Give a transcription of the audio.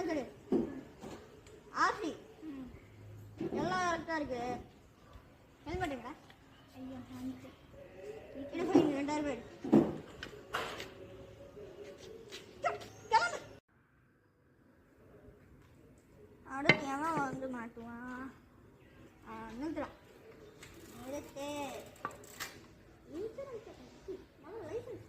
சொல்லு. ஆசி எல்லாம் கரெக்டாக இருக்கு. ஹெல்மெட்டுங்களா? ஐயோ இது போய் 2000 பேர் அடுத்து எவன் வந்து மாட்டுவான்? நிறுத்துறான். நிறுத்து. Insurance licence